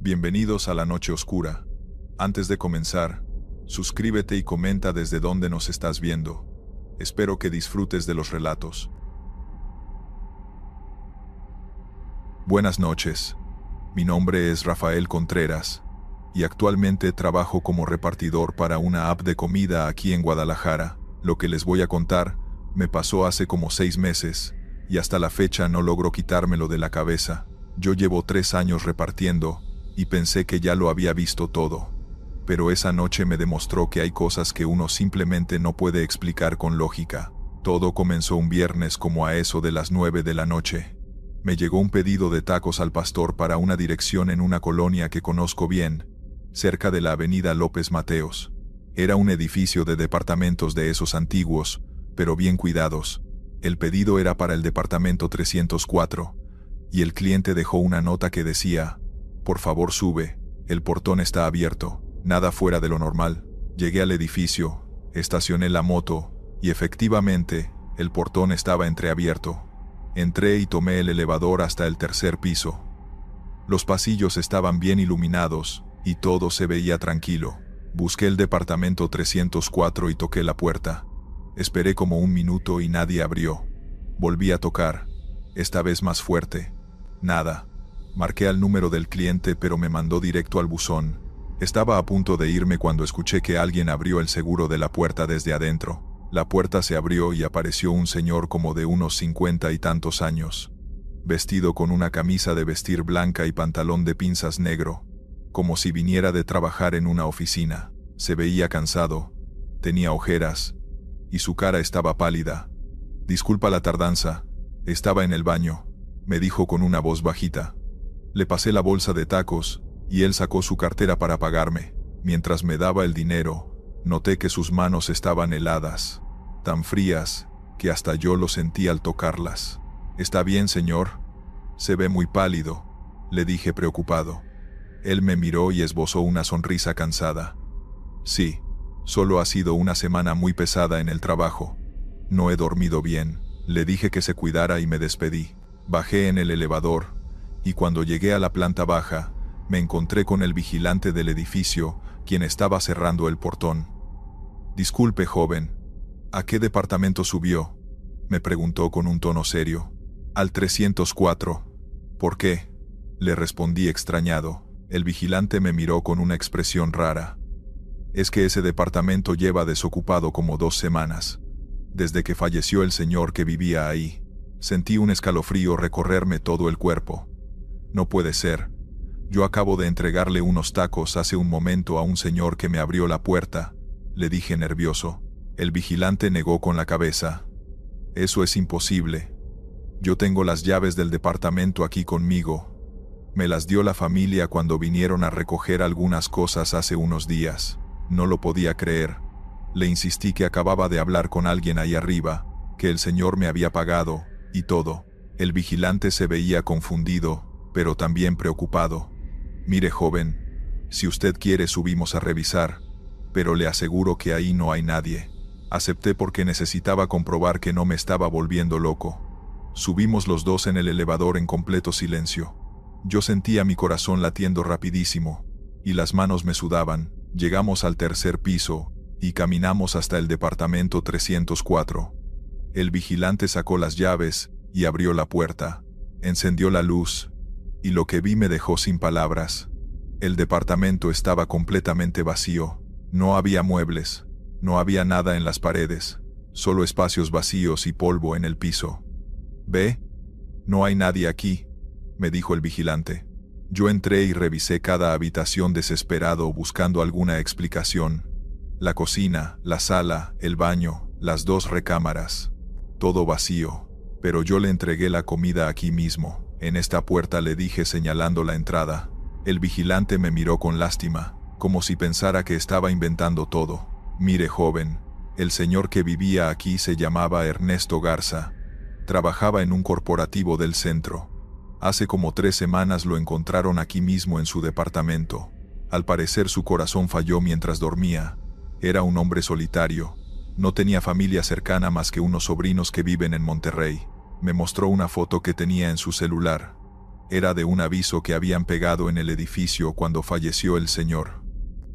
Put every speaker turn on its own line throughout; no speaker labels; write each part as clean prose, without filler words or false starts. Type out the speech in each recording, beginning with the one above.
Bienvenidos a la noche oscura. Antes de comenzar, suscríbete y comenta desde dónde nos estás viendo. Espero que disfrutes de los relatos. Buenas noches. Mi nombre es Rafael Contreras y actualmente trabajo como repartidor para una app de comida aquí en Guadalajara. Lo que les voy a contar me pasó hace como 6 meses y hasta la fecha no logro quitármelo de la cabeza. Yo llevo 3 años repartiendo y pensé que ya lo había visto todo. Pero esa noche me demostró que hay cosas que uno simplemente no puede explicar con lógica. Todo comenzó un viernes como a eso de las 9 de la noche. Me llegó un pedido de tacos al pastor para una dirección en una colonia que conozco bien, cerca de la avenida López Mateos. Era un edificio de departamentos de esos antiguos, pero bien cuidados. El pedido era para el departamento 304, y el cliente dejó una nota que decía: por favor sube, el portón está abierto. Nada fuera de lo normal. Llegué al edificio, estacioné la moto, y efectivamente, el portón estaba entreabierto. Entré y tomé el elevador hasta el 3er piso. Los pasillos estaban bien iluminados, y todo se veía tranquilo. Busqué el departamento 304 y toqué la puerta. Esperé como 1 minuto y nadie abrió. Volví a tocar, esta vez más fuerte. Nada. Marqué al número del cliente, pero me mandó directo al buzón. Estaba a punto de irme cuando escuché que alguien abrió el seguro de la puerta desde adentro. La puerta se abrió y apareció un señor como de unos 50 y tantos años, vestido con una camisa de vestir blanca y pantalón de pinzas negro, como si viniera de trabajar en una oficina. Se veía cansado, tenía ojeras, y su cara estaba pálida. «Disculpa la tardanza, estaba en el baño», me dijo con una voz bajita. Le pasé la bolsa de tacos, y él sacó su cartera para pagarme. Mientras me daba el dinero, noté que sus manos estaban heladas, tan frías, que hasta yo lo sentí al tocarlas. «¿Está bien, señor? Se ve muy pálido», le dije preocupado. Él me miró y esbozó una sonrisa cansada. «Sí, solo ha sido una semana muy pesada en el trabajo. No he dormido bien», le dije que se cuidara y me despedí. Bajé en el elevador, y cuando llegué a la planta baja, me encontré con el vigilante del edificio, quien estaba cerrando el portón. «Disculpe, joven, ¿a qué departamento subió?», me preguntó con un tono serio. «Al 304. «¿Por qué?», le respondí extrañado. El vigilante me miró con una expresión rara. «Es que ese departamento lleva desocupado como 2 semanas. Desde que falleció el señor que vivía ahí». Sentí un escalofrío recorrerme todo el cuerpo. «No puede ser. Yo acabo de entregarle unos tacos hace un momento a un señor que me abrió la puerta», le dije nervioso. El vigilante negó con la cabeza. «Eso es imposible. Yo tengo las llaves del departamento aquí conmigo. Me las dio la familia cuando vinieron a recoger algunas cosas hace unos días». No lo podía creer. Le insistí que acababa de hablar con alguien ahí arriba, que el señor me había pagado, y todo. El vigilante se veía confundido, pero también preocupado. «Mire, joven, si usted quiere subimos a revisar, pero le aseguro que ahí no hay nadie». Acepté porque necesitaba comprobar que no me estaba volviendo loco. Subimos los dos en el elevador en completo silencio. Yo sentía mi corazón latiendo rapidísimo, y las manos me sudaban. Llegamos al 3er piso, y caminamos hasta el departamento 304. El vigilante sacó las llaves, y abrió la puerta. Encendió la luz, y lo que vi me dejó sin palabras. El departamento estaba completamente vacío. No había muebles, no había nada en las paredes, solo espacios vacíos y polvo en el piso. «¿Ve? No hay nadie aquí», me dijo el vigilante. Yo entré y revisé cada habitación desesperado buscando alguna explicación. La cocina, la sala, el baño, las 2 recámaras. Todo vacío. Pero yo le entregué la comida aquí mismo, en esta puerta, le dije señalando la entrada. El vigilante me miró con lástima, como si pensara que estaba inventando todo. «Mire, joven, el señor que vivía aquí se llamaba Ernesto Garza. Trabajaba en un corporativo del centro. Hace como 3 semanas lo encontraron aquí mismo en su departamento. Al parecer su corazón falló mientras dormía. Era un hombre solitario. No tenía familia cercana más que unos sobrinos que viven en Monterrey». Me mostró una foto que tenía en su celular. Era de un aviso que habían pegado en el edificio cuando falleció el señor.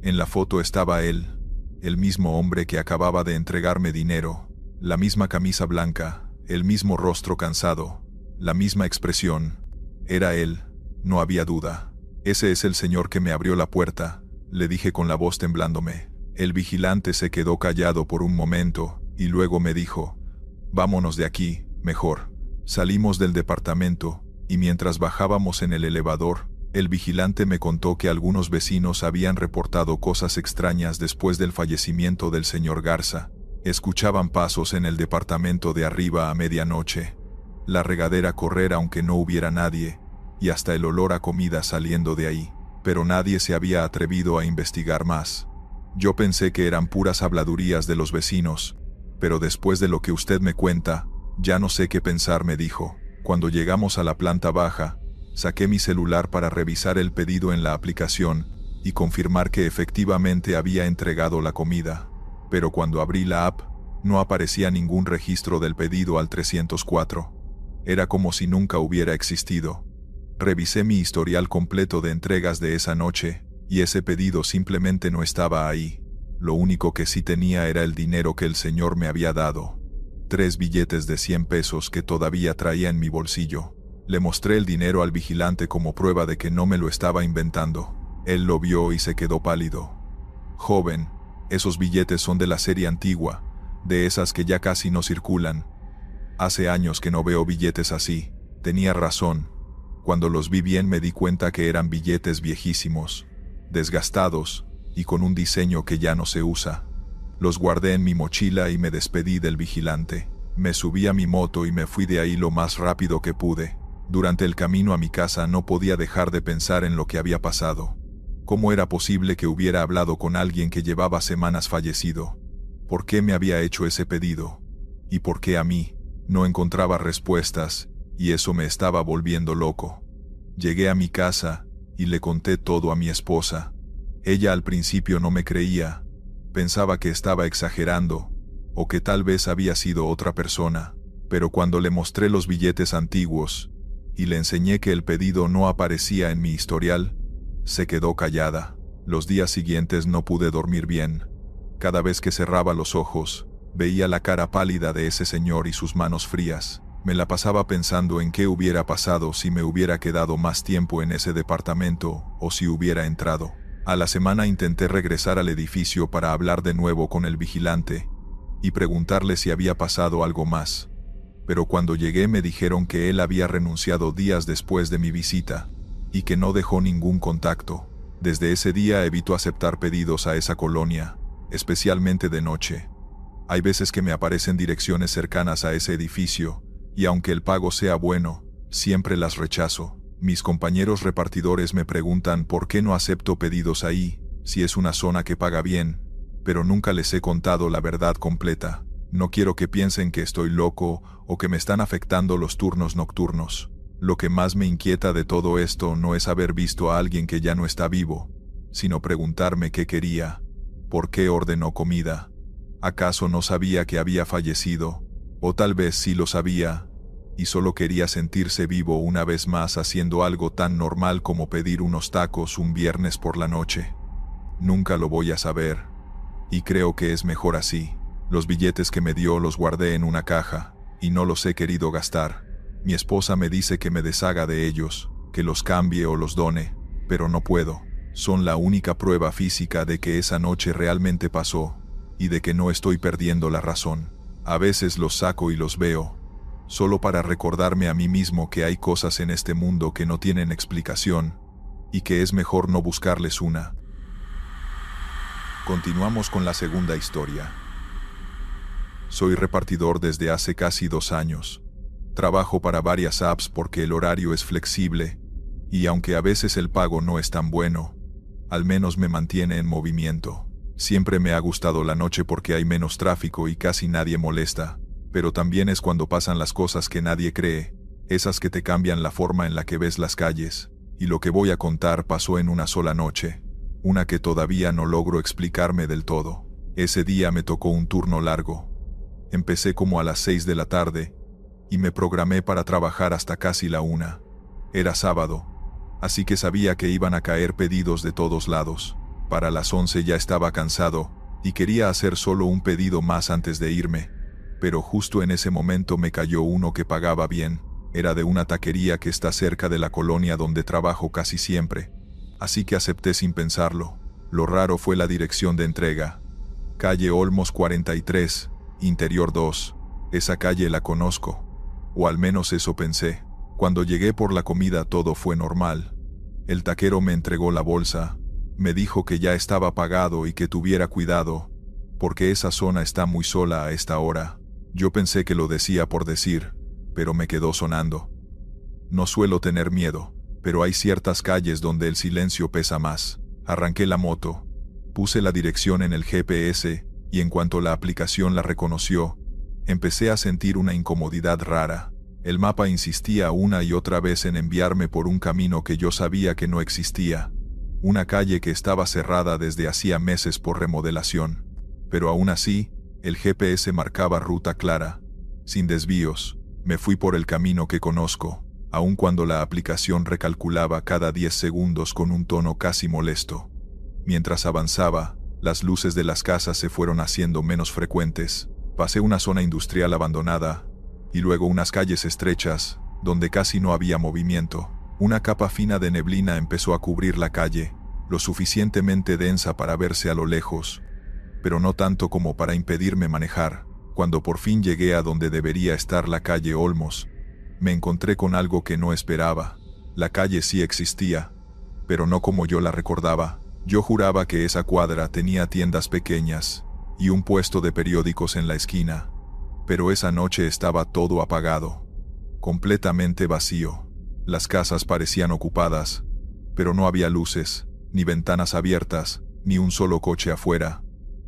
En la foto estaba él, el mismo hombre que acababa de entregarme dinero, la misma camisa blanca, el mismo rostro cansado, la misma expresión. Era él, no había duda. Ese es el señor que me abrió la puerta, le dije con la voz temblándome. El vigilante se quedó callado por un momento, y luego me dijo: vámonos de aquí, mejor. Salimos del departamento, y mientras bajábamos en el elevador, el vigilante me contó que algunos vecinos habían reportado cosas extrañas después del fallecimiento del señor Garza. Escuchaban pasos en el departamento de arriba a medianoche, la regadera correr aunque no hubiera nadie, y hasta el olor a comida saliendo de ahí, pero nadie se había atrevido a investigar más. Yo pensé que eran puras habladurías de los vecinos, pero después de lo que usted me cuenta, ya no sé qué pensar, me dijo. Cuando llegamos a la planta baja, saqué mi celular para revisar el pedido en la aplicación y confirmar que efectivamente había entregado la comida. Pero cuando abrí la app, no aparecía ningún registro del pedido al 304. Era como si nunca hubiera existido. Revisé mi historial completo de entregas de esa noche, y ese pedido simplemente no estaba ahí. Lo único que sí tenía era el dinero que el señor me había dado. 3 billetes de 100 pesos que todavía traía en mi bolsillo. Le mostré el dinero al vigilante como prueba de que no me lo estaba inventando. Él lo vio y se quedó pálido. Joven, esos billetes son de la serie antigua, de esas que ya casi no circulan. Hace años que no veo billetes así. Tenía razón. Cuando los vi bien me di cuenta que eran billetes viejísimos, desgastados, y con un diseño que ya no se usa. Los guardé en mi mochila y me despedí del vigilante. Me subí a mi moto y me fui de ahí lo más rápido que pude. Durante el camino a mi casa no podía dejar de pensar en lo que había pasado. ¿Cómo era posible que hubiera hablado con alguien que llevaba semanas fallecido? ¿Por qué me había hecho ese pedido? ¿Y por qué a mí? No encontraba respuestas, y eso me estaba volviendo loco. Llegué a mi casa, y le conté todo a mi esposa. Ella al principio no me creía, pensaba que estaba exagerando, o que tal vez había sido otra persona, pero cuando le mostré los billetes antiguos, y le enseñé que el pedido no aparecía en mi historial, se quedó callada. Los días siguientes no pude dormir bien. Cada vez que cerraba los ojos, veía la cara pálida de ese señor y sus manos frías. Me la pasaba pensando en qué hubiera pasado si me hubiera quedado más tiempo en ese departamento o si hubiera entrado. A la semana intenté regresar al edificio para hablar de nuevo con el vigilante y preguntarle si había pasado algo más. Pero cuando llegué me dijeron que él había renunciado días después de mi visita y que no dejó ningún contacto. Desde ese día evito aceptar pedidos a esa colonia, especialmente de noche. Hay veces que me aparecen direcciones cercanas a ese edificio, y aunque el pago sea bueno, siempre las rechazo. Mis compañeros repartidores me preguntan por qué no acepto pedidos ahí, si es una zona que paga bien, pero nunca les he contado la verdad completa. No quiero que piensen que estoy loco o que me están afectando los turnos nocturnos. Lo que más me inquieta de todo esto no es haber visto a alguien que ya no está vivo, sino preguntarme qué quería, por qué ordenó comida. ¿Acaso no sabía que había fallecido? O tal vez sí lo sabía, y solo quería sentirse vivo una vez más haciendo algo tan normal como pedir unos tacos un viernes por la noche. Nunca lo voy a saber, y creo que es mejor así. Los billetes que me dio los guardé en una caja, y no los he querido gastar. Mi esposa me dice que me deshaga de ellos, que los cambie o los done, pero no puedo. Son la única prueba física de que esa noche realmente pasó, y de que no estoy perdiendo la razón. A veces los saco y los veo, solo para recordarme a mí mismo que hay cosas en este mundo que no tienen explicación, y que es mejor no buscarles una. Continuamos con la segunda historia. Soy repartidor desde hace casi 2 años. Trabajo para varias apps porque el horario es flexible, y aunque a veces el pago no es tan bueno, al menos me mantiene en movimiento. Siempre me ha gustado la noche porque hay menos tráfico y casi nadie molesta, pero también es cuando pasan las cosas que nadie cree, esas que te cambian la forma en la que ves las calles, y lo que voy a contar pasó en una sola noche, una que todavía no logro explicarme del todo. Ese día me tocó un turno largo. Empecé como a las 6 de la tarde, y me programé para trabajar hasta casi la 1. Era sábado, así que sabía que iban a caer pedidos de todos lados. Para las 11 ya estaba cansado, y quería hacer solo un pedido más antes de irme. Pero justo en ese momento me cayó uno que pagaba bien. Era de una taquería que está cerca de la colonia donde trabajo casi siempre. Así que acepté sin pensarlo. Lo raro fue la dirección de entrega. Calle Olmos 43, Interior 2. Esa calle la conozco. O al menos eso pensé. Cuando llegué por la comida todo fue normal. El taquero me entregó la bolsa. Me dijo que ya estaba pagado y que tuviera cuidado, porque esa zona está muy sola a esta hora. Yo pensé que lo decía por decir, pero me quedó sonando. No suelo tener miedo, pero hay ciertas calles donde el silencio pesa más. Arranqué la moto, puse la dirección en el GPS, y en cuanto la aplicación la reconoció, empecé a sentir una incomodidad rara. El mapa insistía una y otra vez en enviarme por un camino que yo sabía que no existía. Una calle que estaba cerrada desde hacía meses por remodelación. Pero aún así, el GPS marcaba ruta clara. Sin desvíos, me fui por el camino que conozco, aun cuando la aplicación recalculaba cada 10 segundos con un tono casi molesto. Mientras avanzaba, las luces de las casas se fueron haciendo menos frecuentes. Pasé una zona industrial abandonada, y luego unas calles estrechas, donde casi no había movimiento. Una capa fina de neblina empezó a cubrir la calle, lo suficientemente densa para verse a lo lejos, pero no tanto como para impedirme manejar. Cuando por fin llegué a donde debería estar la calle Olmos, me encontré con algo que no esperaba. La calle sí existía, pero no como yo la recordaba. Yo juraba que esa cuadra tenía tiendas pequeñas y un puesto de periódicos en la esquina, pero esa noche estaba todo apagado, completamente vacío. Las casas parecían ocupadas, pero no había luces, ni ventanas abiertas, ni un solo coche afuera.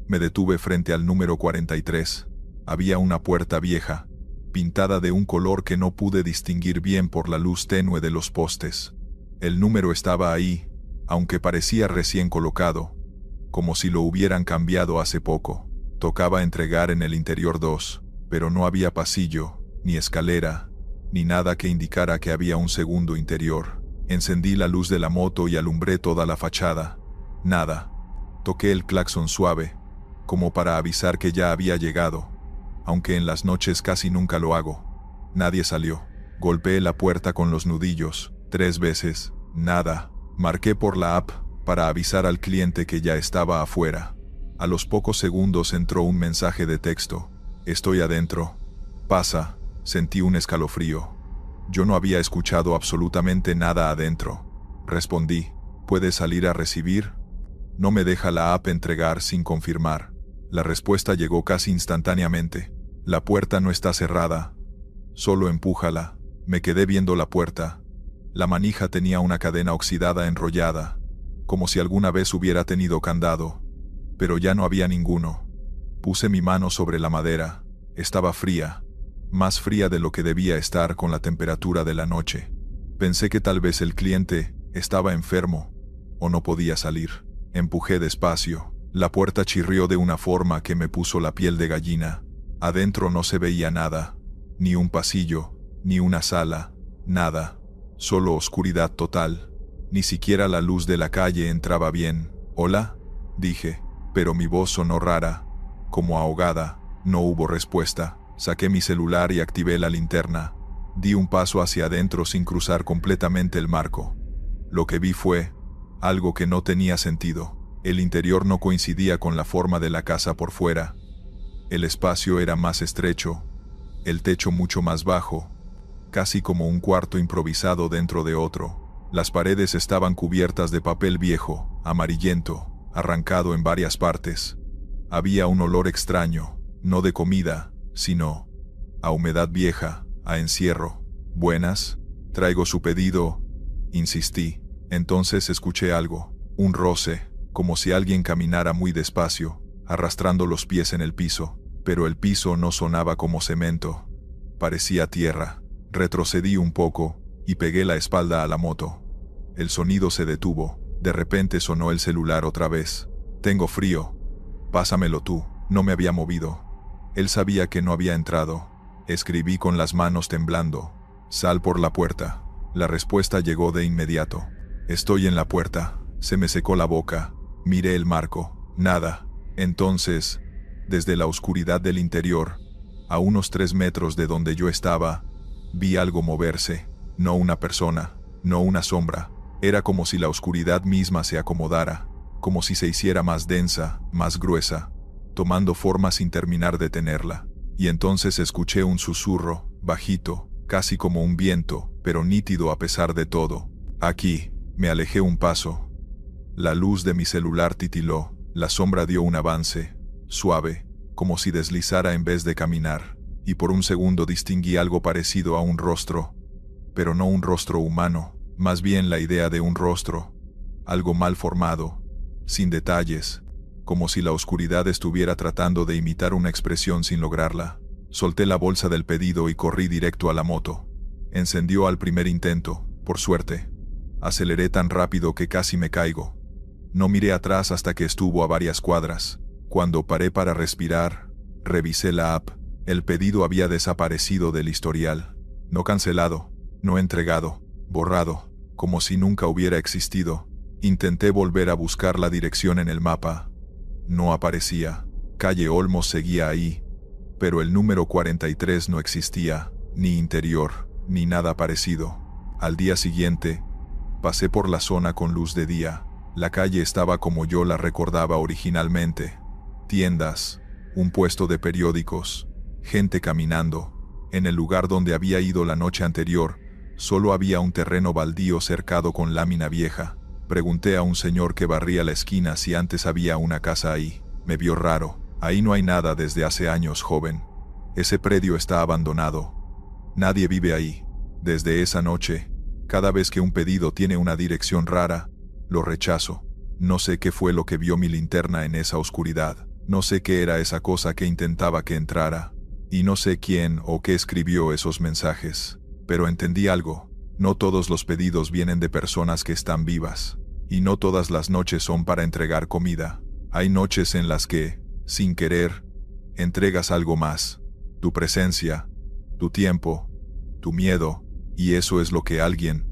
Me detuve frente al número 43. Había una puerta vieja, pintada de un color que no pude distinguir bien por la luz tenue de los postes. El número estaba ahí, aunque parecía recién colocado, como si lo hubieran cambiado hace poco. Tocaba entregar en el interior 2, pero no había pasillo, ni escalera, ni nada que indicara que había un segundo interior. Encendí la luz de la moto y alumbré toda la fachada. Nada. Toqué el claxon suave, como para avisar que ya había llegado, aunque en las noches casi nunca lo hago. Nadie salió. Golpeé la puerta con los nudillos 3 veces. Nada. Marqué por la app para avisar al cliente que ya estaba afuera. A los pocos segundos entró un mensaje de texto. Estoy adentro. Pasa. Sentí un escalofrío. Yo no había escuchado absolutamente nada adentro. Respondí. ¿Puedes salir a recibir? No me deja la app entregar sin confirmar. La respuesta llegó casi instantáneamente. La puerta no está cerrada. Solo empújala. Me quedé viendo la puerta. La manija tenía una cadena oxidada enrollada, como si alguna vez hubiera tenido candado, pero ya no había ninguno. Puse mi mano sobre la madera. Estaba fría, más fría de lo que debía estar con la temperatura de la noche. Pensé que tal vez el cliente estaba enfermo o no podía salir. Empujé despacio. La puerta chirrió de una forma que me puso la piel de gallina. Adentro no se veía nada, ni un pasillo, ni una sala, nada. Solo oscuridad total. Ni siquiera la luz de la calle entraba bien. «¿Hola?», dije, pero mi voz sonó rara, como ahogada. No hubo respuesta. Saqué mi celular y activé la linterna. Di un paso hacia adentro sin cruzar completamente el marco. Lo que vi fue algo que no tenía sentido. El interior no coincidía con la forma de la casa por fuera. El espacio era más estrecho, el techo mucho más bajo, casi como un cuarto improvisado dentro de otro. Las paredes estaban cubiertas de papel viejo, amarillento, arrancado en varias partes. Había un olor extraño, no de comida, sino a humedad vieja, a encierro. «Buenas, traigo su pedido», insistí. Entonces escuché algo, un roce, como si alguien caminara muy despacio, arrastrando los pies en el piso, pero el piso no sonaba como cemento, parecía tierra. Retrocedí un poco y pegué la espalda a la moto. El sonido se detuvo. De repente sonó el celular otra vez. «Tengo frío. Pásamelo tú». No me había movido. Él sabía que no había entrado. Escribí con las manos temblando. «Sal por la puerta». La respuesta llegó de inmediato. Estoy en la puerta. Se me secó la boca. Miré el marco. Nada. Entonces, desde la oscuridad del interior, a unos 3 metros de donde yo estaba, vi algo moverse. No una persona, no una sombra. Era como si la oscuridad misma se acomodara, como si se hiciera más densa, más gruesa, tomando forma sin terminar de tenerla. Y entonces escuché un susurro, bajito, casi como un viento, pero nítido a pesar de todo. Aquí. Me alejé un paso. La luz de mi celular titiló, la sombra dio un avance, suave, como si deslizara en vez de caminar, y por un segundo distinguí algo parecido a un rostro, pero no un rostro humano, más bien la idea de un rostro, algo mal formado, sin detalles, como si la oscuridad estuviera tratando de imitar una expresión sin lograrla. Solté la bolsa del pedido y corrí directo a la moto. Encendió al primer intento, por suerte. Aceleré tan rápido que casi me caigo. No miré atrás hasta que estuvo a varias cuadras. Cuando paré para respirar, revisé la app. El pedido había desaparecido del historial. No cancelado, no entregado, borrado, como si nunca hubiera existido. Intenté volver a buscar la dirección en el mapa. No aparecía. Calle Olmos seguía ahí, pero el número 43 no existía, ni interior, ni nada parecido. Al día siguiente, pasé por la zona con luz de día. La calle estaba como yo la recordaba originalmente. Tiendas, un puesto de periódicos, gente caminando. En el lugar donde había ido la noche anterior, solo había un terreno baldío cercado con lámina vieja. Pregunté a un señor que barría la esquina si antes había una casa ahí. Me vio raro. Ahí no hay nada desde hace años, joven. Ese predio está abandonado. Nadie vive ahí. Desde esa noche, cada vez que un pedido tiene una dirección rara, lo rechazo. No sé qué fue lo que vio mi linterna en esa oscuridad. No sé qué era esa cosa que intentaba que entrara. Y no sé quién o qué escribió esos mensajes. Pero entendí algo. No todos los pedidos vienen de personas que están vivas. Y no todas las noches son para entregar comida. Hay noches en las que, sin querer, entregas algo más. Tu presencia, tu tiempo, tu miedo, y eso es lo que alguien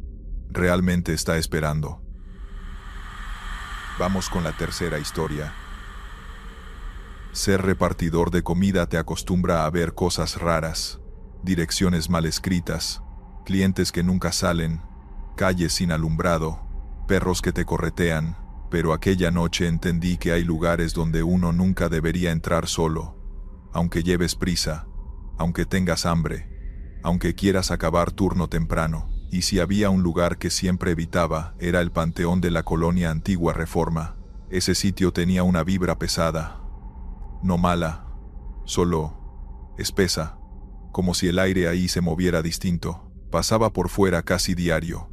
realmente está esperando. Vamos con la tercera historia. Ser repartidor de comida te acostumbra a ver cosas raras, direcciones mal escritas, clientes que nunca salen, calles sin alumbrado, perros que te corretean, pero aquella noche entendí que hay lugares donde uno nunca debería entrar solo, aunque lleves prisa, aunque tengas hambre, aunque quieras acabar turno temprano. Y si había un lugar que siempre evitaba, era el Panteón de la colonia Antigua Reforma. Ese sitio tenía una vibra pesada, no mala, solo espesa, como si el aire ahí se moviera distinto. Pasaba por fuera casi diario,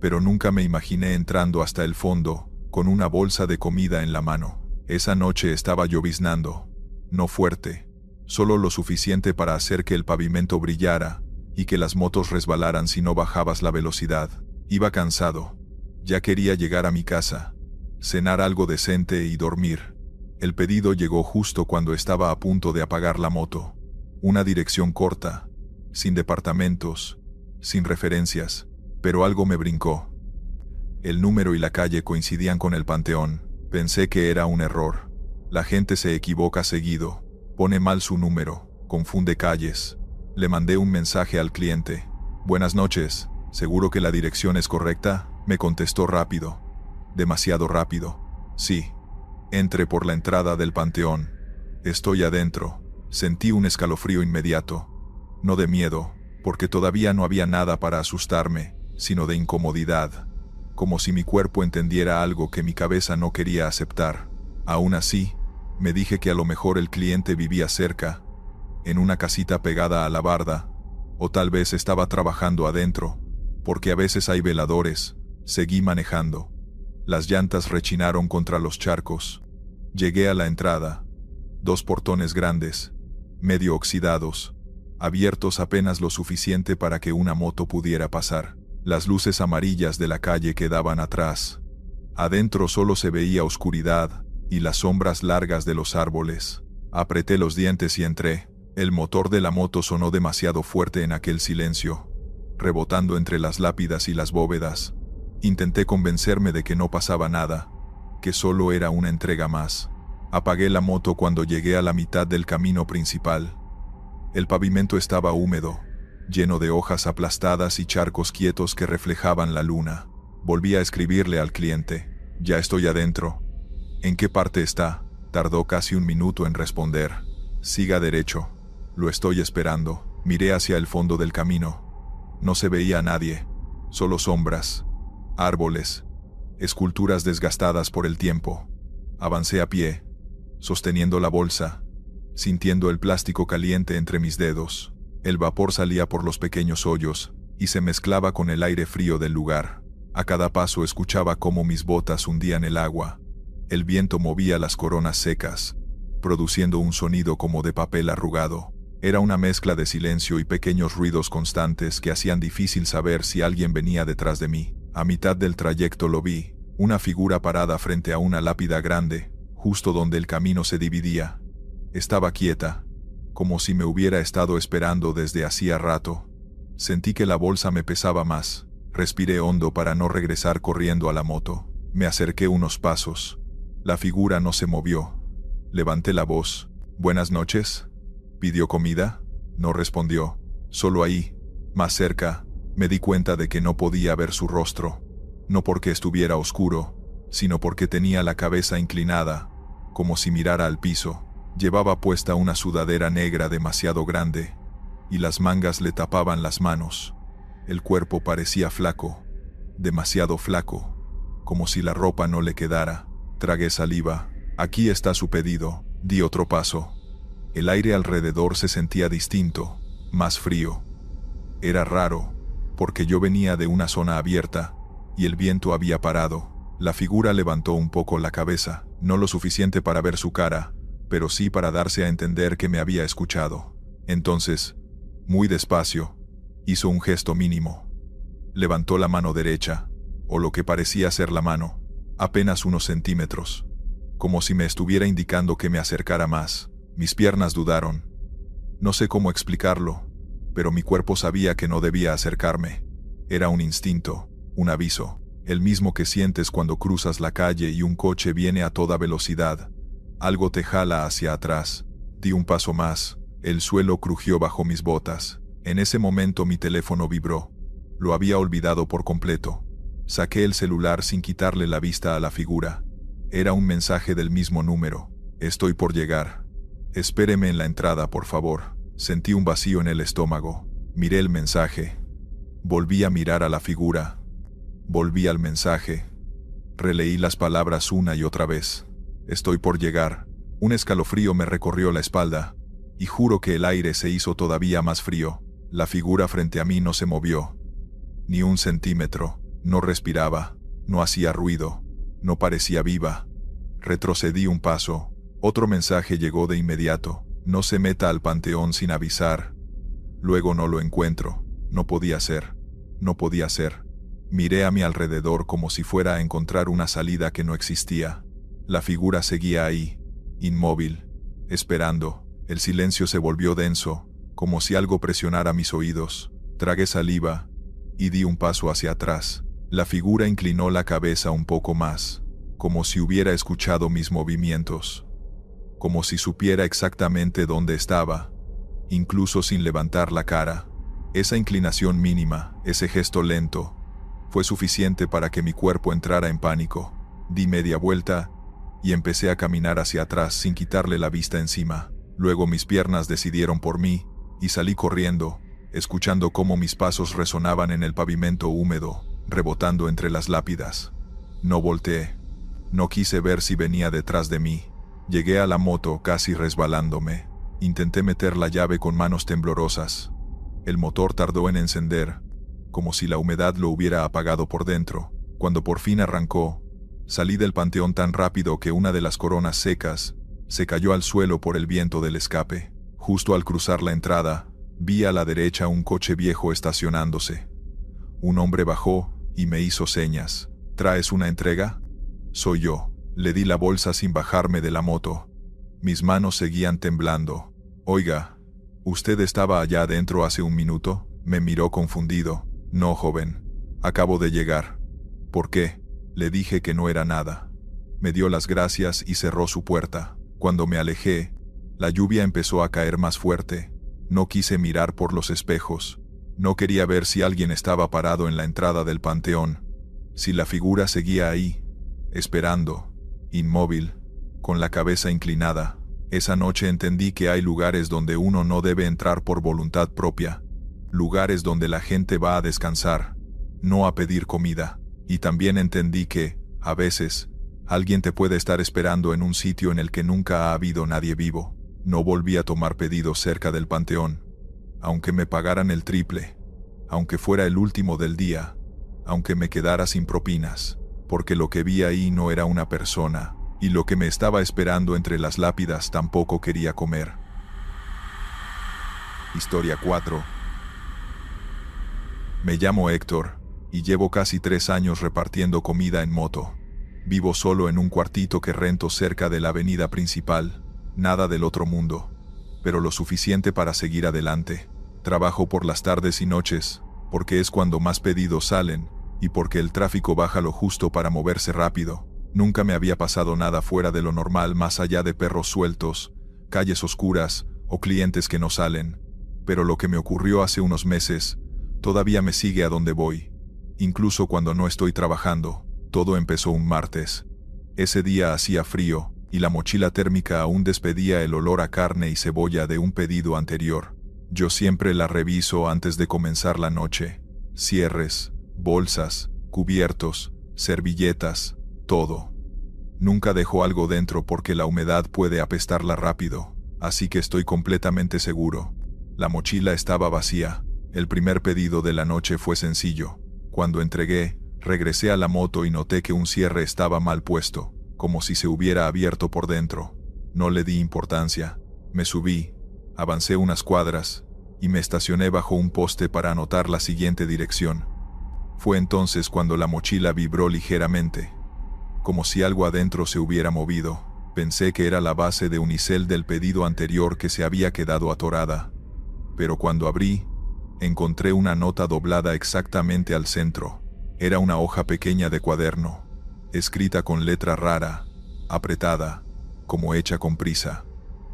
pero nunca me imaginé entrando hasta el fondo, con una bolsa de comida en la mano. Esa noche estaba lloviznando, no fuerte, solo lo suficiente para hacer que el pavimento brillara y que las motos resbalaran si no bajabas la velocidad. Iba cansado, ya quería llegar a mi casa, cenar algo decente y dormir. El pedido llegó justo cuando estaba a punto de apagar la moto. Una dirección corta, sin departamentos, sin referencias, pero algo me brincó. El número y la calle coincidían con el panteón. Pensé que era un error. La gente se equivoca seguido, pone mal su número, confunde calles. Le mandé un mensaje al cliente. Buenas noches, ¿seguro que la dirección es correcta? Me contestó rápido. Demasiado rápido. Sí. Entré por la entrada del panteón. Estoy adentro. Sentí un escalofrío inmediato. No de miedo, porque todavía no había nada para asustarme, sino de incomodidad. Como si mi cuerpo entendiera algo que mi cabeza no quería aceptar. Aún así, me dije que a lo mejor el cliente vivía cerca, en una casita pegada a la barda, o tal vez estaba trabajando adentro, porque a veces hay veladores. Seguí manejando. Las llantas rechinaron contra los charcos. Llegué a la entrada. 2 portones grandes, medio oxidados, abiertos apenas lo suficiente para que una moto pudiera pasar. Las luces amarillas de la calle quedaban atrás. Adentro solo se veía oscuridad y las sombras largas de los árboles. Apreté los dientes y entré. El motor de la moto sonó demasiado fuerte en aquel silencio. rebotando entre las lápidas y las bóvedas. Intenté convencerme de que no pasaba nada, que solo era una entrega más. Apagué la moto cuando llegué a la mitad del camino principal. El pavimento estaba húmedo, lleno de hojas aplastadas y charcos quietos que reflejaban la luna. Volví a escribirle al cliente. Ya estoy adentro. ¿En qué parte está? Tardó casi un minuto en responder. Siga derecho. Lo estoy esperando. Miré hacia el fondo del camino. No se veía a nadie, solo sombras, árboles, esculturas desgastadas por el tiempo. Avancé a pie, sosteniendo la bolsa, sintiendo el plástico caliente entre mis dedos. El vapor salía por los pequeños hoyos y se mezclaba con el aire frío del lugar. A cada paso escuchaba cómo mis botas hundían el agua. El viento movía las coronas secas, produciendo un sonido como de papel arrugado. Era una mezcla de silencio y pequeños ruidos constantes que hacían difícil saber si alguien venía detrás de mí. A mitad del trayecto lo vi, una figura parada frente a una lápida grande, justo donde el camino se dividía. Estaba quieta, como si me hubiera estado esperando desde hacía rato. Sentí que la bolsa me pesaba más. Respiré hondo para no regresar corriendo a la moto. Me acerqué unos pasos. La figura no se movió. Levanté la voz. «Buenas noches». ¿Pidió comida? No respondió. Solo ahí, más cerca, me di cuenta de que no podía ver su rostro. No porque estuviera oscuro, sino porque tenía la cabeza inclinada, como si mirara al piso. Llevaba puesta una sudadera negra demasiado grande, y las mangas le tapaban las manos. El cuerpo parecía flaco, demasiado flaco, como si la ropa no le quedara. Tragué saliva. «Aquí está su pedido». Di otro paso. El aire alrededor se sentía distinto, más frío. Era raro, porque yo venía de una zona abierta, y el viento había parado. La figura levantó un poco la cabeza, no lo suficiente para ver su cara, pero sí para darse a entender que me había escuchado. Entonces, muy despacio, hizo un gesto mínimo. Levantó la mano derecha, o lo que parecía ser la mano, apenas unos centímetros, como si me estuviera indicando que me acercara más. Mis piernas dudaron. No sé cómo explicarlo, pero mi cuerpo sabía que no debía acercarme. Era un instinto, un aviso, el mismo que sientes cuando cruzas la calle y un coche viene a toda velocidad. Algo te jala hacia atrás. Di un paso más, el suelo crujió bajo mis botas. En ese momento mi teléfono vibró. Lo había olvidado por completo. Saqué el celular sin quitarle la vista a la figura. Era un mensaje del mismo número. «Estoy por llegar. Espéreme en la entrada, por favor». Sentí un vacío en el estómago. Miré el mensaje. Volví a mirar a la figura. Volví al mensaje. Releí las palabras una y otra vez. «Estoy por llegar». Un escalofrío me recorrió la espalda, y juro que el aire se hizo todavía más frío. La figura frente a mí no se movió. Ni un centímetro. No respiraba. No hacía ruido. No parecía viva. Retrocedí un paso. Otro mensaje llegó de inmediato. «No se meta al panteón sin avisar». Luego «No lo encuentro». No podía ser. No podía ser. Miré a mi alrededor como si fuera a encontrar una salida que no existía. La figura seguía ahí, inmóvil, esperando. El silencio se volvió denso, como si algo presionara mis oídos. Tragué saliva y di un paso hacia atrás. La figura inclinó la cabeza un poco más, como si hubiera escuchado mis movimientos, como si supiera exactamente dónde estaba, incluso sin levantar la cara. Esa inclinación mínima, ese gesto lento, fue suficiente para que mi cuerpo entrara en pánico. Di media vuelta y empecé a caminar hacia atrás sin quitarle la vista encima. Luego mis piernas decidieron por mí y salí corriendo, escuchando cómo mis pasos resonaban en el pavimento húmedo, rebotando entre las lápidas. No volteé. No quise ver si venía detrás de mí. Llegué a la moto casi resbalándome. Intenté meter la llave con manos temblorosas. El motor tardó en encender, como si la humedad lo hubiera apagado por dentro. Cuando por fin arrancó, salí del panteón tan rápido que una de las coronas secas se cayó al suelo por el viento del escape. Justo al cruzar la entrada, vi a la derecha un coche viejo estacionándose. Un hombre bajó y me hizo señas. «¿Traes una entrega?» «Soy yo». Le di la bolsa sin bajarme de la moto. Mis manos seguían temblando. «Oiga, ¿usted estaba allá adentro hace un minuto?» Me miró confundido. No, joven. Acabo de llegar. ¿Por qué? Le dije que no era nada. Me dio las gracias y cerró su puerta. Cuando me alejé, la lluvia empezó a caer más fuerte. No quise mirar por los espejos. No quería ver si alguien estaba parado en la entrada del panteón. Si la figura seguía ahí, esperando, inmóvil, con la cabeza inclinada. Esa noche entendí que hay lugares donde uno no debe entrar por voluntad propia. Lugares donde la gente va a descansar, no a pedir comida. Y también entendí que, a veces, alguien te puede estar esperando en un sitio en el que nunca ha habido nadie vivo. No volví a tomar pedidos cerca del panteón. Aunque me pagaran el triple, aunque fuera el último del día, aunque me quedara sin propinas, porque lo que vi ahí no era una persona, y lo que me estaba esperando entre las lápidas tampoco quería comer. Historia 4. Me llamo Héctor, y llevo casi 3 años repartiendo comida en moto. Vivo solo en un cuartito que rento cerca de la avenida principal, nada del otro mundo, pero lo suficiente para seguir adelante. Trabajo por las tardes y noches, porque es cuando más pedidos salen, y porque el tráfico baja lo justo para moverse rápido. Nunca me había pasado nada fuera de lo normal más allá de perros sueltos, calles oscuras o clientes que no salen. Pero lo que me ocurrió hace unos meses, todavía me sigue a donde voy. Incluso cuando no estoy trabajando, todo empezó un martes. Ese día hacía frío, y la mochila térmica aún despedía el olor a carne y cebolla de un pedido anterior. Yo siempre la reviso antes de comenzar la noche. Cierres, bolsas, cubiertos, servilletas, todo. Nunca dejo algo dentro porque la humedad puede apestarla rápido, así que estoy completamente seguro. La mochila estaba vacía. El primer pedido de la noche fue sencillo. Cuando entregué, regresé a la moto y noté que un cierre estaba mal puesto, como si se hubiera abierto por dentro. No le di importancia. Me subí, avancé unas cuadras, y me estacioné bajo un poste para anotar la siguiente dirección. Fue entonces cuando la mochila vibró ligeramente, como si algo adentro se hubiera movido. Pensé que era la base de unicel del pedido anterior que se había quedado atorada. Pero cuando abrí, encontré una nota doblada exactamente al centro. Era una hoja pequeña de cuaderno, escrita con letra rara, apretada, como hecha con prisa.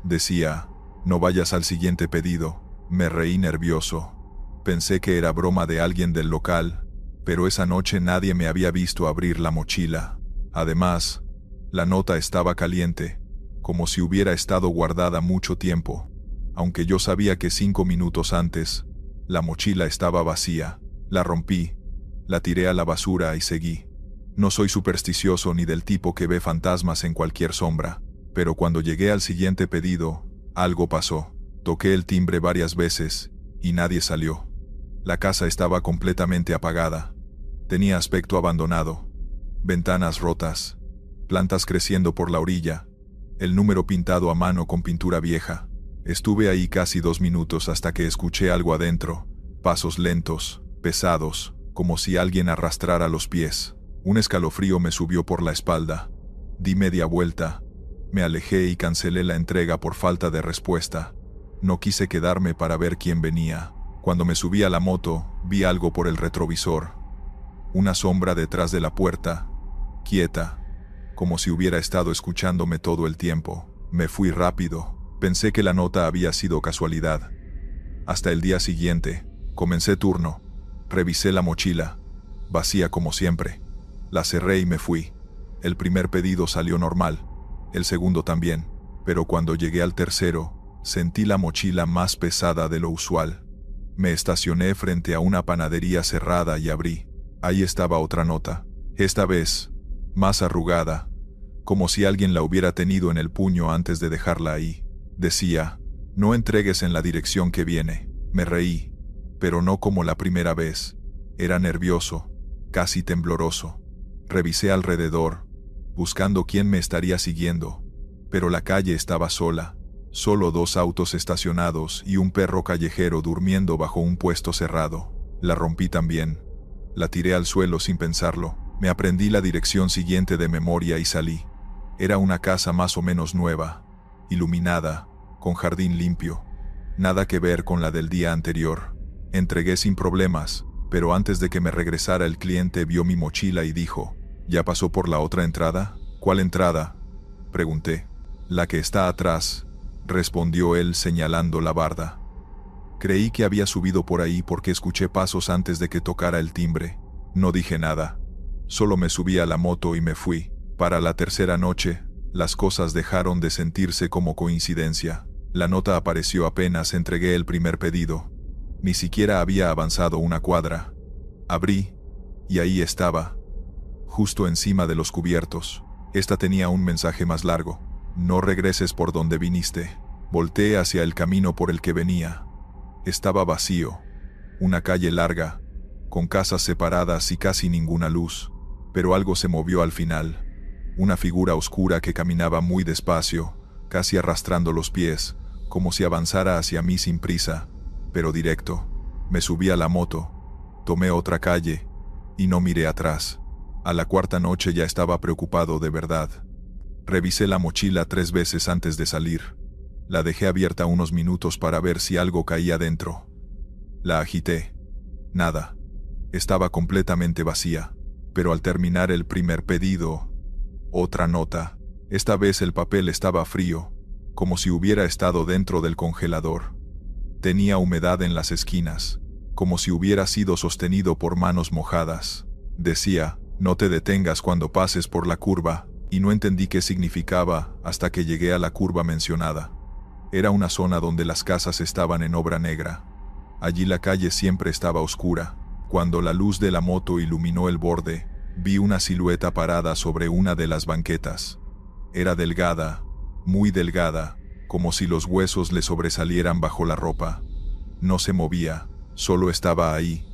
Decía: no vayas al siguiente pedido. Me reí nervioso. Pensé que era broma de alguien del local, pero esa noche nadie me había visto abrir la mochila. Además, la nota estaba caliente, como si hubiera estado guardada mucho tiempo, aunque yo sabía que 5 minutos antes, la mochila estaba vacía. La rompí, la tiré a la basura y seguí. No soy supersticioso ni del tipo que ve fantasmas en cualquier sombra, pero cuando llegué al siguiente pedido, algo pasó. Toqué el timbre varias veces, y nadie salió. La casa estaba completamente apagada. Tenía aspecto abandonado. Ventanas rotas, plantas creciendo por la orilla, el número pintado a mano con pintura vieja. Estuve ahí casi 2 minutos hasta que escuché algo adentro, pasos lentos, pesados, como si alguien arrastrara los pies. Un escalofrío me subió por la espalda. Di media vuelta, me alejé y cancelé la entrega por falta de respuesta. No quise quedarme para ver quién venía. Cuando me subí a la moto, vi algo por el retrovisor. Una sombra detrás de la puerta, quieta, como si hubiera estado escuchándome todo el tiempo. Me fui rápido. Pensé que la nota había sido casualidad. Hasta el día siguiente, comencé turno. Revisé la mochila, vacía como siempre. La cerré y me fui. El primer pedido salió normal, el segundo también, pero cuando llegué al tercero, sentí la mochila más pesada de lo usual. Me estacioné frente a una panadería cerrada y abrí. Ahí estaba otra nota, esta vez, más arrugada, como si alguien la hubiera tenido en el puño antes de dejarla ahí. Decía: no entregues en la dirección que viene. Me reí, pero no como la primera vez. Era nervioso, casi tembloroso. Revisé alrededor, buscando quién me estaría siguiendo, pero la calle estaba sola. Solo 2 autos estacionados y un perro callejero durmiendo bajo un puesto cerrado. La rompí también. La tiré al suelo sin pensarlo. Me aprendí la dirección siguiente de memoria y salí. Era una casa más o menos nueva, iluminada, con jardín limpio. Nada que ver con la del día anterior. Entregué sin problemas, Pero antes de que me regresara el cliente vio mi mochila y dijo, ¿ya pasó por la otra entrada? ¿Cuál entrada?, pregunté. La que está atrás, respondió él señalando la barda. Creí que había subido por ahí porque escuché pasos antes de que tocara el timbre. No dije nada. Solo me subí a la moto y me fui. Para la tercera noche, las cosas dejaron de sentirse como coincidencia. La nota apareció apenas entregué el primer pedido. Ni siquiera había avanzado una cuadra. Abrí, y ahí estaba, justo encima de los cubiertos. Esta tenía un mensaje más largo. No regreses por donde viniste. Volteé hacia el camino por el que venía. Estaba vacío. Una calle larga, con casas separadas y casi ninguna luz. Pero algo se movió al final. Una figura oscura que caminaba muy despacio, casi arrastrando los pies, como si avanzara hacia mí sin prisa, pero directo. Me subí a la moto, tomé otra calle, y no miré atrás. A la cuarta noche ya estaba preocupado de verdad. Revisé la mochila 3 veces antes de salir. La dejé abierta unos minutos para ver si algo caía dentro. La agité. Nada. Estaba completamente vacía. Pero al terminar el primer pedido, otra nota. Esta vez el papel estaba frío, como si hubiera estado dentro del congelador. Tenía humedad en las esquinas, como si hubiera sido sostenido por manos mojadas. Decía, no te detengas cuando pases por la curva, y no entendí qué significaba hasta que llegué a la curva mencionada. Era una zona donde las casas estaban en obra negra. Allí la calle siempre estaba oscura. Cuando la luz de la moto iluminó el borde, vi una silueta parada sobre una de las banquetas. Era delgada, muy delgada, como si los huesos le sobresalieran bajo la ropa. No se movía, solo estaba ahí,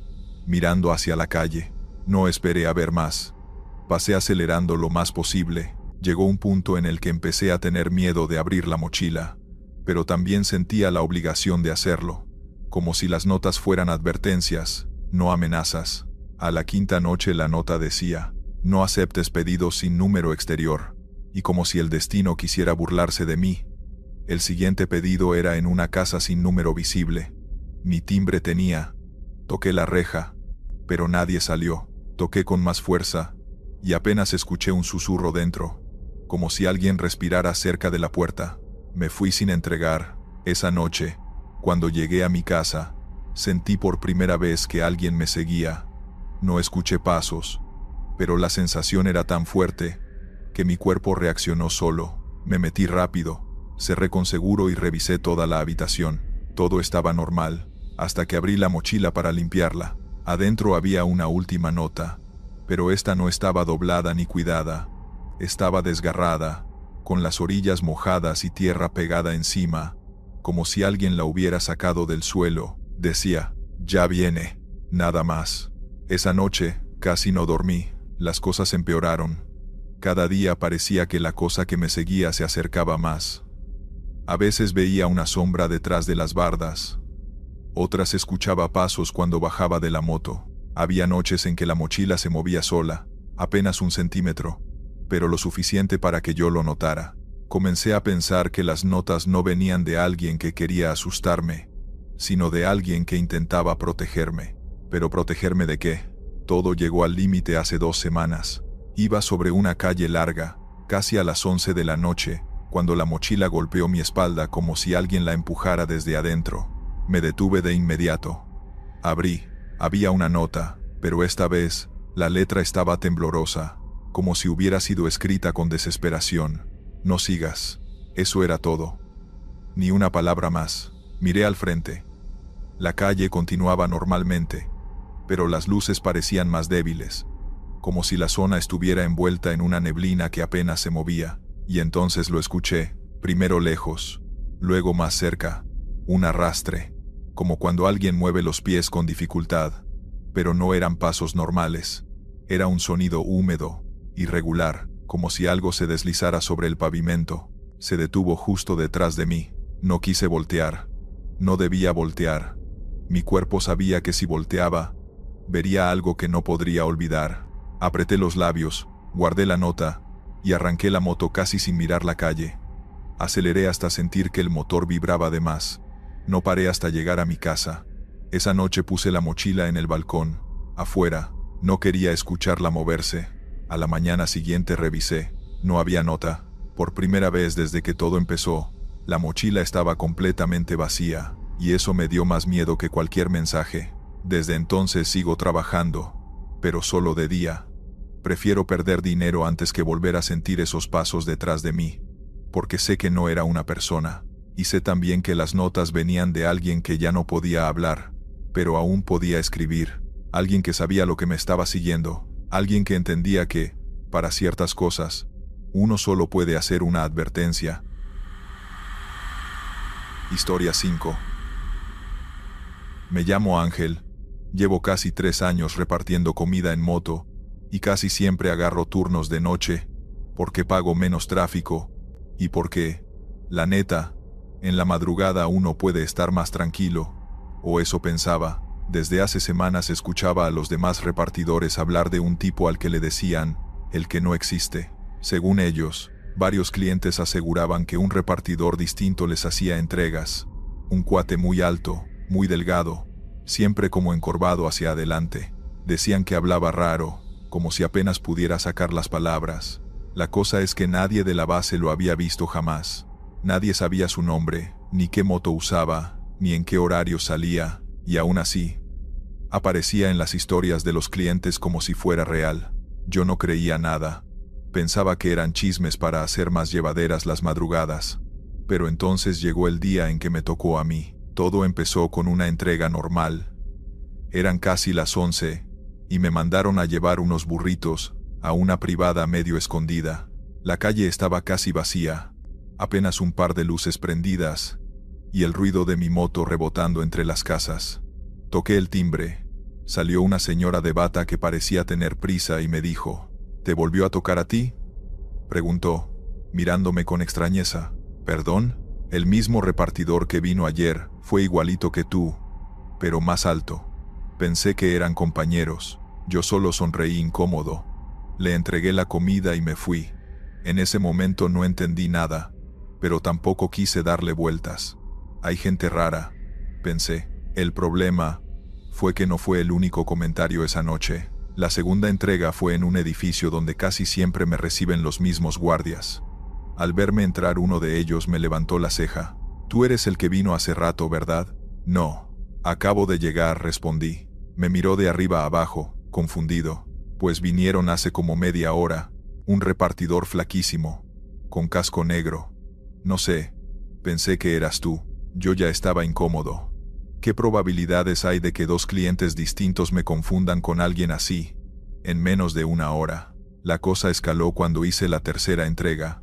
mirando hacia la calle. No esperé a ver más. Pasé acelerando lo más posible. Llegó un punto en el que empecé a tener miedo de abrir la mochila, pero también sentía la obligación de hacerlo, como si las notas fueran advertencias, no amenazas. A la quinta noche la nota decía, no aceptes pedidos sin número exterior, y como si el destino quisiera burlarse de mí. El siguiente pedido era en una casa sin número visible. Ni timbre tenía. Toqué la reja, pero nadie salió. Toqué con más fuerza, y apenas escuché un susurro dentro, como si alguien respirara cerca de la puerta. Me fui sin entregar. Esa noche, cuando llegué a mi casa, sentí por primera vez que alguien me seguía. No escuché pasos, pero la sensación era tan fuerte que mi cuerpo reaccionó solo. Me metí rápido, cerré con seguro y revisé toda la habitación. Todo estaba normal, hasta que abrí la mochila para limpiarla. Adentro había una última nota, pero esta no estaba doblada ni cuidada. Estaba desgarrada, con las orillas mojadas y tierra pegada encima, como si alguien la hubiera sacado del suelo. Decía, ya viene, nada más. Esa noche, casi no dormí. Las cosas empeoraron. Cada día parecía que la cosa que me seguía se acercaba más. A veces veía una sombra detrás de las bardas. Otras escuchaba pasos cuando bajaba de la moto. Había noches en que la mochila se movía sola, apenas 1 centímetro, pero lo suficiente para que yo lo notara. Comencé a pensar que las notas no venían de alguien que quería asustarme, sino de alguien que intentaba protegerme. ¿Pero protegerme de qué? Todo llegó al límite hace 2 semanas. Iba sobre una calle larga, casi a las 11 de la noche, cuando la mochila golpeó mi espalda como si alguien la empujara desde adentro. Me detuve de inmediato. Abrí. Había una nota, pero esta vez, la letra estaba temblorosa, como si hubiera sido escrita con desesperación. No sigas. Eso era todo. Ni una palabra más. Miré al frente. La calle continuaba normalmente, pero las luces parecían más débiles, como si la zona estuviera envuelta en una neblina que apenas se movía. Y entonces lo escuché, primero lejos, luego más cerca, un arrastre, como cuando alguien mueve los pies con dificultad, pero no eran pasos normales. Era un sonido húmedo, irregular, como si algo se deslizara sobre el pavimento. Se detuvo justo detrás de mí. No quise voltear. No debía voltear. Mi cuerpo sabía que si volteaba, vería algo que no podría olvidar. Apreté los labios, guardé la nota, y arranqué la moto casi sin mirar la calle. Aceleré hasta sentir que el motor vibraba de más. No paré hasta llegar a mi casa. Esa noche puse la mochila en el balcón, Afuera, no quería escucharla moverse. A la mañana siguiente revisé. No había nota. Por primera vez desde que todo empezó, la mochila estaba completamente vacía, y eso me dio más miedo que cualquier mensaje. Desde entonces sigo trabajando, pero solo de día. Prefiero perder dinero antes que volver a sentir esos pasos detrás de mí, porque sé que no era una persona, y sé también que las notas venían de alguien que ya no podía hablar, pero aún podía escribir, alguien que sabía lo que me estaba siguiendo, alguien que entendía que, para ciertas cosas, uno solo puede hacer una advertencia. Historia 5. Me llamo Ángel. Llevo casi 3 años repartiendo comida en moto, y casi siempre agarro turnos de noche, porque pago menos tráfico, y porque, la neta, en la madrugada uno puede estar más tranquilo, o eso pensaba. Desde hace semanas escuchaba a los demás repartidores hablar de un tipo al que le decían, el que no existe. Según ellos, varios clientes aseguraban que un repartidor distinto les hacía entregas, un cuate muy alto, muy delgado, siempre como encorvado hacia adelante. Decían que hablaba raro, como si apenas pudiera sacar las palabras. La cosa es que nadie de la base lo había visto jamás. Nadie sabía su nombre, ni qué moto usaba, ni en qué horario salía, y aún así, aparecía en las historias de los clientes como si fuera real. Yo no creía nada. Pensaba que eran chismes para hacer más llevaderas las madrugadas. Pero entonces llegó el día en que me tocó a mí. Todo empezó con una entrega normal. Eran casi las 11, y me mandaron a llevar unos burritos a una privada medio escondida. La calle estaba casi vacía, apenas un par de luces prendidas, y el ruido de mi moto rebotando entre las casas. Toqué el timbre. Salió una señora de bata que parecía tener prisa y me dijo, ¿te volvió a tocar a ti?, preguntó, mirándome con extrañeza. ¿Perdón? El mismo repartidor que vino ayer fue igualito que tú, pero más alto. Pensé que eran compañeros. Yo solo sonreí incómodo. Le entregué la comida y me fui. En ese momento no entendí nada, pero tampoco quise darle vueltas. Hay gente rara, pensé. El problema fue que no fue el único comentario esa noche. La segunda entrega fue en un edificio donde casi siempre me reciben los mismos guardias. Al verme entrar, uno de ellos me levantó la ceja. «Tú eres el que vino hace rato, ¿verdad?» «No. Acabo de llegar», respondí. Me miró de arriba a abajo, confundido. «Pues vinieron hace como media hora. Un repartidor flaquísimo, con casco negro. No sé. Pensé que eras tú». Yo ya estaba incómodo. ¿Qué probabilidades hay de que 2 clientes distintos me confundan con alguien así, en menos de una hora? La cosa escaló cuando hice la tercera entrega.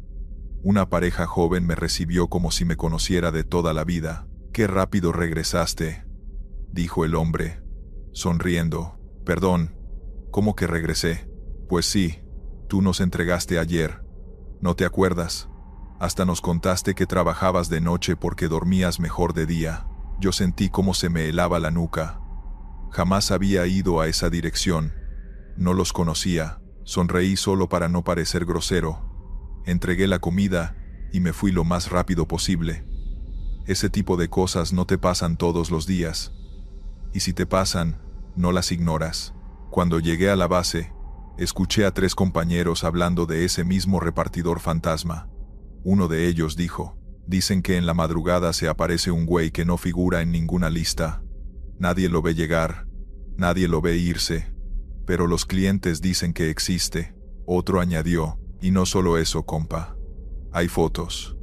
Una pareja joven me recibió como si me conociera de toda la vida. «Qué rápido regresaste», dijo el hombre, sonriendo. «Perdón, ¿cómo que regresé?» «Pues sí, tú nos entregaste ayer. ¿No te acuerdas? Hasta nos contaste que trabajabas de noche porque dormías mejor de día». Yo sentí cómo se me helaba la nuca. Jamás había ido a esa dirección. No los conocía. Sonreí solo para no parecer grosero. Entregué la comida y me fui lo más rápido posible. Ese tipo de cosas no te pasan todos los días. Y si te pasan, no las ignoras. Cuando llegué a la base, escuché a 3 compañeros hablando de ese mismo repartidor fantasma. Uno de ellos dijo, «Dicen que en la madrugada se aparece un güey que no figura en ninguna lista. Nadie lo ve llegar, nadie lo ve irse, pero los clientes dicen que existe». Otro añadió, «Y no solo eso, compa. Hay fotos.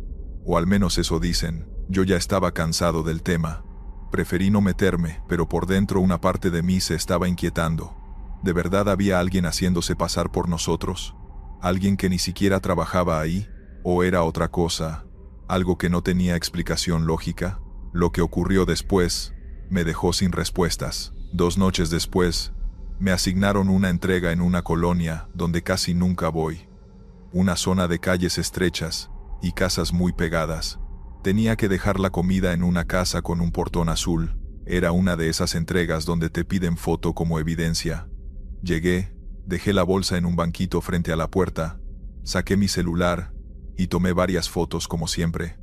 O al menos eso dicen». Yo ya estaba cansado del tema. Preferí no meterme, pero por dentro una parte de mí se estaba inquietando. ¿De verdad había alguien haciéndose pasar por nosotros? ¿Alguien que ni siquiera trabajaba ahí? ¿O era otra cosa? Algo que no tenía explicación lógica. Lo que ocurrió después me dejó sin respuestas. 2 noches después, me asignaron una entrega en una colonia donde casi nunca voy. Una zona de calles estrechas y casas muy pegadas. Tenía que dejar la comida en una casa con un portón azul. Era una de esas entregas donde te piden foto como evidencia. Llegué, dejé la bolsa en un banquito frente a la puerta, saqué mi celular y tomé varias fotos como siempre.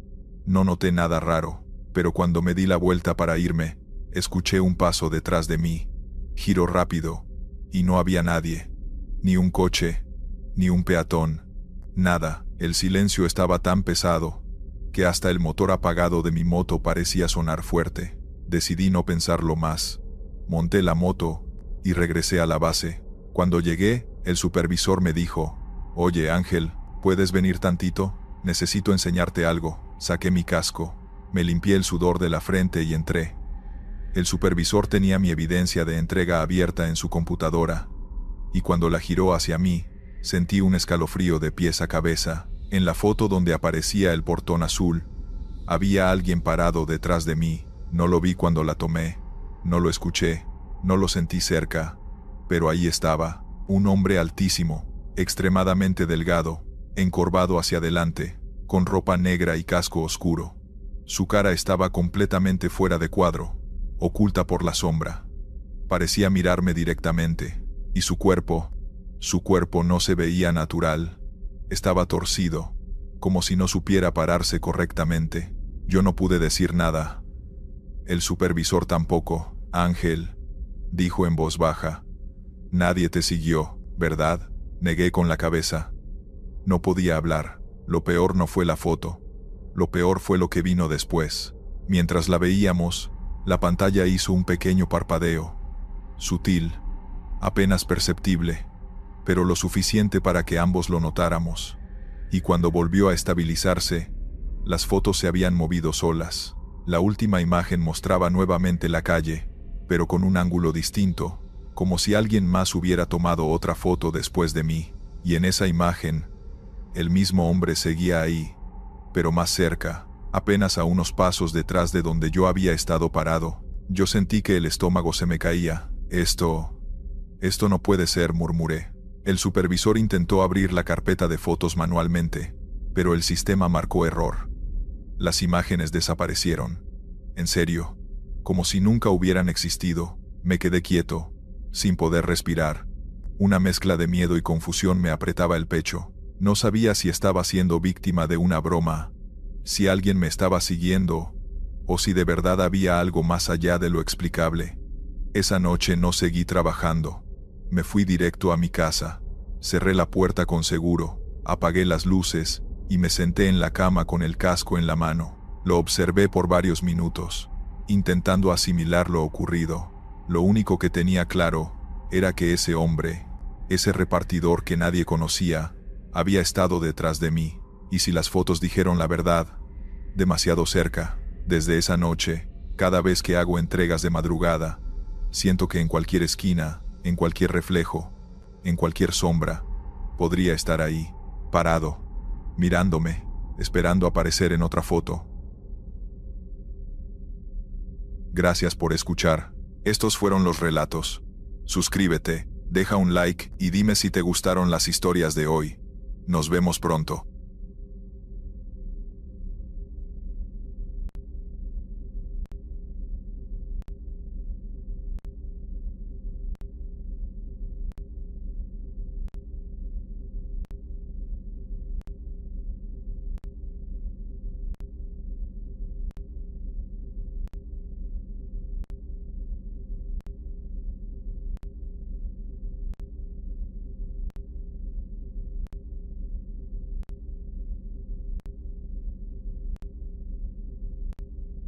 No noté nada raro, pero cuando me di la vuelta para irme, escuché un paso detrás de mí. Giro rápido y no había nadie. Ni un coche, ni un peatón, nada. El silencio estaba tan pesado que hasta el motor apagado de mi moto parecía sonar fuerte. Decidí no pensarlo más. Monté la moto y regresé a la base. Cuando llegué, el supervisor me dijo: «Oye, Ángel, ¿puedes venir tantito? Necesito enseñarte algo». Saqué mi casco, me limpié el sudor de la frente y entré. El supervisor tenía mi evidencia de entrega abierta en su computadora, y cuando la giró hacia mí, sentí un escalofrío de pies a cabeza. En la foto donde aparecía el portón azul, había alguien parado detrás de mí. No lo vi cuando la tomé, no lo escuché, no lo sentí cerca, pero ahí estaba, un hombre altísimo, extremadamente delgado, encorvado hacia adelante, con ropa negra y casco oscuro. Su cara estaba completamente fuera de cuadro, oculta por la sombra. Parecía mirarme directamente, y su cuerpo no se veía natural. Estaba torcido, como si no supiera pararse correctamente. Yo no pude decir nada. El supervisor tampoco. «Ángel», dijo en voz baja, «nadie te siguió, ¿verdad?». Negué con la cabeza. No podía hablar. Lo peor no fue la foto. Lo peor fue lo que vino después. Mientras la veíamos, la pantalla hizo un pequeño parpadeo. Sutil, apenas perceptible, pero lo suficiente para que ambos lo notáramos. Y cuando volvió a estabilizarse, las fotos se habían movido solas. La última imagen mostraba nuevamente la calle, pero con un ángulo distinto, como si alguien más hubiera tomado otra foto después de mí. Y en esa imagen, el mismo hombre seguía ahí, pero más cerca, apenas a unos pasos detrás de donde yo había estado parado. Yo sentí que el estómago se me caía. Esto no puede ser», murmuré. El supervisor intentó abrir la carpeta de fotos manualmente, pero el sistema marcó error. Las imágenes desaparecieron. En serio, como si nunca hubieran existido. Me quedé quieto, sin poder respirar. Una mezcla de miedo y confusión me apretaba el pecho. No sabía si estaba siendo víctima de una broma, si alguien me estaba siguiendo, o si de verdad había algo más allá de lo explicable. Esa noche no seguí trabajando. Me fui directo a mi casa, cerré la puerta con seguro, apagué las luces y me senté en la cama con el casco en la mano. Lo observé por varios minutos, intentando asimilar lo ocurrido. Lo único que tenía claro era que ese hombre, ese repartidor que nadie conocía, había estado detrás de mí, y si las fotos dijeron la verdad, demasiado cerca. Desde esa noche, cada vez que hago entregas de madrugada, siento que en cualquier esquina, en cualquier reflejo, en cualquier sombra, podría estar ahí, parado, mirándome, esperando aparecer en otra foto. Gracias por escuchar. Estos fueron los relatos. Suscríbete, deja un like y dime si te gustaron las historias de hoy. Nos vemos pronto.